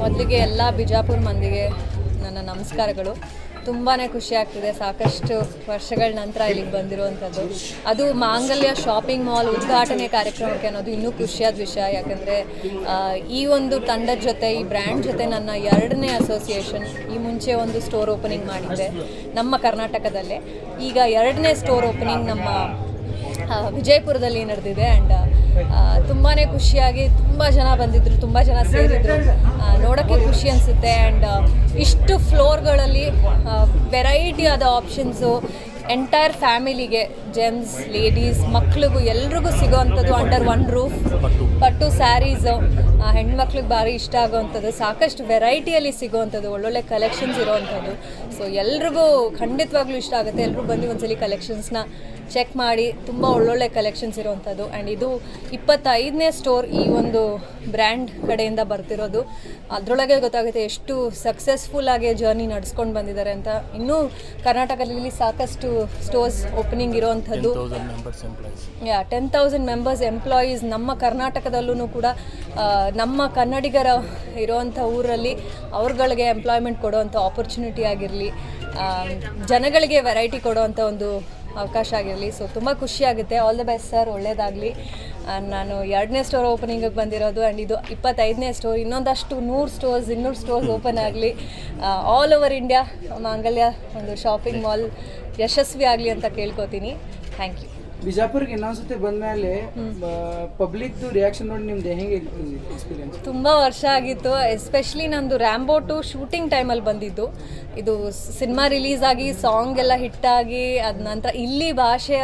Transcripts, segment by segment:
ಮೊದಲಿಗೆ ಎಲ್ಲ ಬಿಜಾಪುರ ಮಂದಿಗೆ ನನ್ನ ನಮಸ್ಕಾರಗಳು. ತುಂಬಾ ಖುಷಿ ಆಗ್ತಿದೆ ಸಾಕಷ್ಟು ವರ್ಷಗಳ ನಂತರ ಇಲ್ಲಿಗೆ ಬಂದಿರುವಂಥದ್ದು. ಅದು ಮಾಂಗಲ್ಯ ಶಾಪಿಂಗ್ ಮಾಲ್ ಉದ್ಘಾಟನೆ ಕಾರ್ಯಕ್ರಮಕ್ಕೆ ಅನ್ನೋದು ಇನ್ನೂ ಖುಷಿಯಾದ ವಿಷಯ. ಯಾಕಂದರೆ ಈ ಒಂದು ತಂಡದ ಜೊತೆ, ಈ ಬ್ರ್ಯಾಂಡ್ ಜೊತೆ ನನ್ನ 2ನೇ ಅಸೋಸಿಯೇಷನ್. ಈ ಮುಂಚೆ ಒಂದು ಸ್ಟೋರ್ ಓಪನಿಂಗ್ ಮಾಡಿದ್ದೆ ನಮ್ಮ ಕರ್ನಾಟಕದಲ್ಲೇ. ಈಗ 2ನೇ ಸ್ಟೋರ್ ಓಪನಿಂಗ್ ನಮ್ಮ ವಿಜಯಪುರದಲ್ಲಿ ನಡೆದಿದೆ. ಆ್ಯಂಡ್ ತುಂಬಾ ಖುಷಿಯಾಗಿ ತುಂಬ ಜನ ಬಂದಿದ್ದರು, ತುಂಬ ಜನ ಸೇರಿದ್ರು. ನೋಡೋಕ್ಕೆ ಖುಷಿ ಅನಿಸುತ್ತೆ. ಆ್ಯಂಡ್ ಇಷ್ಟು ಫ್ಲೋರ್ಗಳಲ್ಲಿ ವೆರೈಟಿ ಆದ ಆಪ್ಷನ್ಸು ಎಂಟೈರ್ ಫ್ಯಾಮಿಲಿಗೆ, ಜೆಂಟ್ಸ್, ಲೇಡೀಸ್, ಮಕ್ಳಿಗೂ ಎಲ್ರಿಗೂ ಸಿಗೋವಂಥದ್ದು ಅಂಡರ್ ಒನ್ ರೂಫ್. ಪಟ್ಟು ಸ್ಯಾರೀಸು ಹೆಣ್ಮಕ್ಳಿಗೆ ಭಾರಿ ಇಷ್ಟ ಆಗೋವಂಥದ್ದು, ಸಾಕಷ್ಟು ವೆರೈಟಿಯಲ್ಲಿ ಸಿಗೋವಂಥದ್ದು, ಒಳ್ಳೊಳ್ಳೆ ಕಲೆಕ್ಷನ್ಸ್ ಇರೋವಂಥದ್ದು. ಸೊ ಎಲ್ರಿಗೂ ಖಂಡಿತವಾಗ್ಲೂ ಇಷ್ಟ ಆಗುತ್ತೆ. ಎಲ್ಲರೂ ಬಂದು ಒಂದ್ಸಲಿ ಕಲೆಕ್ಷನ್ಸ್ನ ಚೆಕ್ ಮಾಡಿ, ತುಂಬ ಒಳ್ಳೊಳ್ಳೆ ಕಲೆಕ್ಷನ್ಸ್ ಇರೋವಂಥದ್ದು. ಆ್ಯಂಡ್ ಇದು 25ನೇ ಸ್ಟೋರ್ ಈ ಒಂದು ಬ್ರ್ಯಾಂಡ್ ಕಡೆಯಿಂದ ಬರ್ತಿರೋದು. ಅದರೊಳಗೆ ಗೊತ್ತಾಗುತ್ತೆ ಎಷ್ಟು ಸಕ್ಸಸ್ಫುಲ್ಲಾಗಿ ಜರ್ನಿ ನಡೆಸ್ಕೊಂಡು ಬಂದಿದ್ದಾರೆ ಅಂತ. ಇನ್ನೂ ಕರ್ನಾಟಕದಲ್ಲಿ ಸಾಕಷ್ಟು ಸ್ಟೋರ್ಸ್ ಓಪನಿಂಗ್ ಇರೋವಂಥದ್ದು. 10,000 ಮೆಂಬರ್ಸ್ ಎಂಪ್ಲಾಯೀಸ್ ನಮ್ಮ ಕರ್ನಾಟಕದಲ್ಲೂ ಕೂಡ, ನಮ್ಮ ಕನ್ನಡಿಗರ ಇರೋವಂಥ ಊರಲ್ಲಿ ಅವ್ರುಗಳಿಗೆ ಎಂಪ್ಲಾಯ್ಮೆಂಟ್ ಕೊಡೋವಂಥ ಆಪರ್ಚುನಿಟಿ ಆಗಿರಲಿ, ಜನಗಳಿಗೆ ವೆರೈಟಿ ಕೊಡೋವಂಥ ಒಂದು ಅವಕಾಶ ಆಗಿರಲಿ. ಸೊ ತುಂಬ ಖುಷಿಯಾಗುತ್ತೆ. ಆಲ್ ದ ಬೆಸ್ಟ್ ಸರ್, ಒಳ್ಳೆಯದಾಗಲಿ. ನಾನು 2ನೇ ಸ್ಟೋರ್ ಓಪನಿಂಗಿಗೆ ಬಂದಿರೋದು. ಆ್ಯಂಡ್ ಇದು 25ನೇ ಸ್ಟೋರ್. ಇನ್ನೊಂದಷ್ಟು 200 ಸ್ಟೋರ್ಸ್ ಓಪನ್ ಆಗಲಿ. ಆಲ್ ಓವರ್ ಇಂಡಿಯಾ ಮಾಂಗಲ್ಯ ಒಂದು ಶಾಪಿಂಗ್ ಮಾಲ್ ಯಶಸ್ವಿ ಆಗಲಿ ಅಂತ ಕೇಳ್ಕೊತೀನಿ. Thank you. ಬಿಜಾಪುರ್ಗೆ ಇನ್ನೊಂದ್ಸತಿ ಬಂದಮೇಲೆ ಪಬ್ಲಿಕ್ದು ರಿಯಾಕ್ಷನ್ ನೋಡಿ ನಿಮ್ದು ಹೇಗೆ ಎಕ್ಸ್ಪೀರಿಯನ್ಸ್? ತುಂಬ ವರ್ಷ ಆಗಿತ್ತು. ಎಸ್ಪೆಷಲಿ ನಂದು ರ್ಯಾಂಬೋ 2 ಶೂಟಿಂಗ್ ಟೈಮಲ್ಲಿ ಬಂದಿದ್ದು. ಇದು ಸಿನಿಮಾ ರಿಲೀಸ್ ಆಗಿ ಸಾಂಗ್ ಎಲ್ಲ ಹಿಟ್ಟಾಗಿ ಅದ ನಂತರ ಇಲ್ಲಿ ಭಾಷೆಯ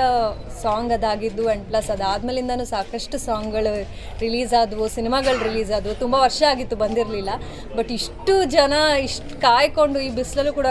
ಸಾಂಗ್ ಅದಾಗಿದ್ದು. ಆ್ಯಂಡ್ ಪ್ಲಸ್ ಅದಾದಮೇಲಿಂದನೂ ಸಾಕಷ್ಟು ಸಾಂಗ್ಗಳು ರಿಲೀಸ್ ಆದವು, ಸಿನಿಮಾಗಳು ರಿಲೀಸ್ ಆದವು. ತುಂಬ ವರ್ಷ ಆಗಿತ್ತು ಬಂದಿರಲಿಲ್ಲ. ಬಟ್ ಇಷ್ಟು ಜನ ಇಷ್ಟು ಕಾಯ್ಕೊಂಡು, ಈ ಬಿಸಿಲಲ್ಲೂ ಕೂಡ